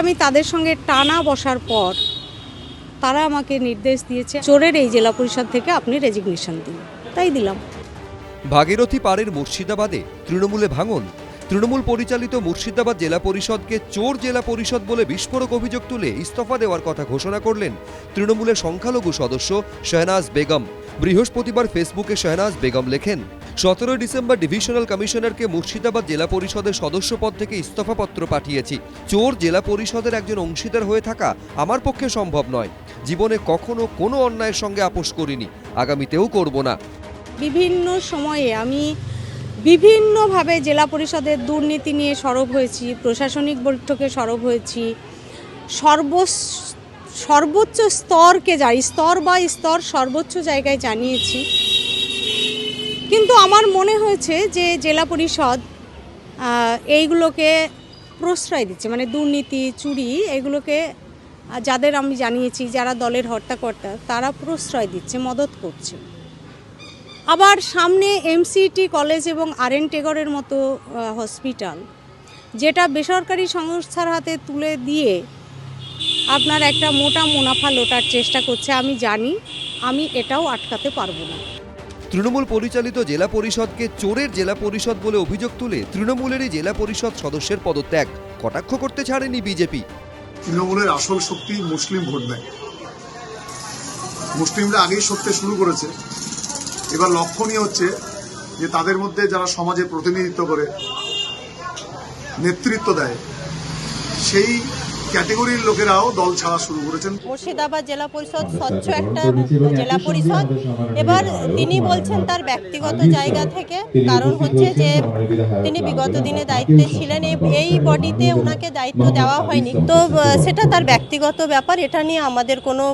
আমি তাদের সঙ্গে টানা বসার পর তারা আমাকে নির্দেশ দিয়েছে, চোরের এই জেলা পরিষদ থেকে আপনি রেজিগনেশন দিন। তাই দিলাম। ভাগীরথী পাড়ের মুর্শিদাবাদে তৃণমূলে ভাঙন। তৃণমূল পরিচালিত মুর্শিদাবাদ জেলা পরিষদকে চোর জেলা পরিষদ বলে বিস্ফোরক অভিযোগ তুলে ইস্তফা দেওয়ার কথা ঘোষণা করলেন তৃণমূলের সংখ্যালঘু সদস্য শাহনাজ বেগম। বৃহস্পতিবার ফেসবুকে শাহনাজ বেগম লেখেন, 17 ডিসেম্বর ডিভিশনাল কমিশনারকে মুর্শিদাবাদ জেলা পরিষদের সদস্য পদ থেকে ইস্তফাপত্র পাঠিয়েছি। চোর জেলা পরিষদের একজন অংশীদার হয়ে থাকা আমার পক্ষে সম্ভব নয়। জীবনে কখনো কোনো অন্যায়ের সঙ্গে আপোষ করিনি, আগামীতেও করব না। বিভিন্ন সময়ে আমি বিভিন্নভাবে জেলা পরিষদের দুর্নীতি নিয়ে সরব হয়েছি, প্রশাসনিক বৈঠকে সরব হয়েছি, সর্বোচ্চ স্তরকে স্তর সর্বোচ্চ জায়গায় জানিয়েছি। কিন্তু আমার মনে হয়েছে যে জেলা পরিষদ এইগুলোকে প্রশ্রয় দিচ্ছে, মানে দুর্নীতি, চুরি, এগুলোকে যাদের আমি জানিয়েছি, যারা দলের হর্তাকর্তা, তারা প্রশ্রয় দিচ্ছে, মদত করছে। আবার সামনে এমসিটি কলেজ এবং RN টেগরের মতো হসপিটাল, যেটা বেসরকারি সংস্থার হাতে তুলে দিয়ে আপনার একটা মোটা মুনাফা লোটার চেষ্টা করছে। আমি জানি আমি এটাও আটকাতে পারবো না। তৃণমূল পরিচালিত জেলা পরিষদকে চোরের জেলা পরিষদ বলে অভিযোগ তুলে তৃণমূলেরই জেলা পরিষদ সদস্যের পদত্যাগ কটাক্ষ করতে ছাড়েনি বিজেপি। তৃণমূলের আসল শক্তি মুসলিম ভোট ব্যাংক। মুসলিমরা আগেই সরতে শুরু করেছে। এবার লক্ষণীয় হচ্ছে যে তাদের মধ্যে যারা সমাজে প্রতিনিধিত্ব করে, নেতৃত্ব দেয়, সেই ক্যাটেগরির লোকেরাও দল ছাড়া শুরু করেছেন। মুর্শিদাবাদ জেলা পরিষদ স্বচ্ছ একটা জেলা পরিষদ। এবার তিনি বলছেন তার ব্যক্তিগত জায়গা থেকে, কারণ হচ্ছে যে তিনি বিগত দিনে দায়িত্বে ছিলেন, এই বডিতে ওনাকে দায়িত্ব দেওয়া হয়নি, তো সেটা তার ব্যক্তিগত ব্যাপার। এটা নিয়ে আমাদের কোনো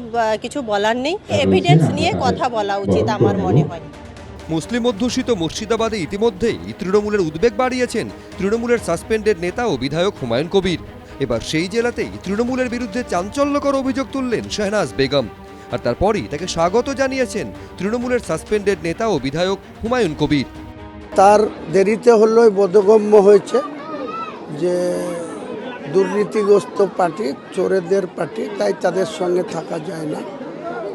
কিছু বলার নেই। এভিডেন্স নিয়ে কথা বলা উচিত আমার মনে হয়। মুসলিম অধ্যুষিত মুর্শিদাবাদে ইতিমধ্যেই তৃণমূলের উদ্বেগ বাড়িয়েছেন তৃণমূলের সাসপেন্ডেড নেতা ও বিধায়ক হুমায়ুন কবির। এবার সেই জেলাতেই তৃণমূলের বিরুদ্ধে চাঞ্চল্যকর অভিযোগ তুললেন শাহনাজ বেগম, আর তারপরই তাকে স্বাগত জানিয়েছেন তৃণমূলের সাসপেন্ডেড নেতা ও বিধায়ক হুমায়ুন কবির। তার দেরিতে হলেও বোধগম্য হয়েছে যে দুর্নীতিগ্রস্ত পার্টি, চোরেদের পার্টি, তাই তাদের সঙ্গে থাকা যায় না।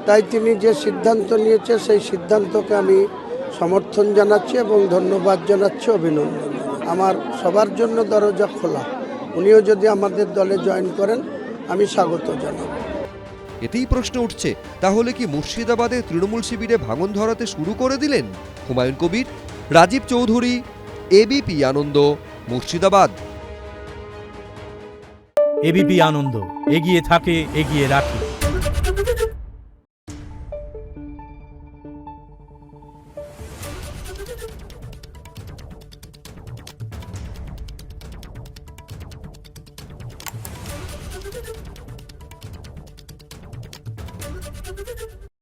তাই তিনি যে সিদ্ধান্ত নিয়েছে সেই সিদ্ধান্তকে আমি সমর্থন জানাচ্ছি এবং ধন্যবাদ জানাচ্ছি, অভিনন্দন। আমার সবার জন্য দরজা খোলা। উনিও যদি আমাদের দলে জয়েন করেন আমি স্বাগত জানাব। এতেই প্রশ্ন উঠছে, তাহলে কি মুর্শিদাবাদে তৃণমূল শিবিরে ভাঙন ধরাতে শুরু করে দিলেন হুমায়ুন কবির? রাজীব চৌধুরী, এবিপি আনন্দ, মুর্শিদাবাদ। এবিপি আনন্দ, এগিয়ে থাকে, এগিয়ে রাখে।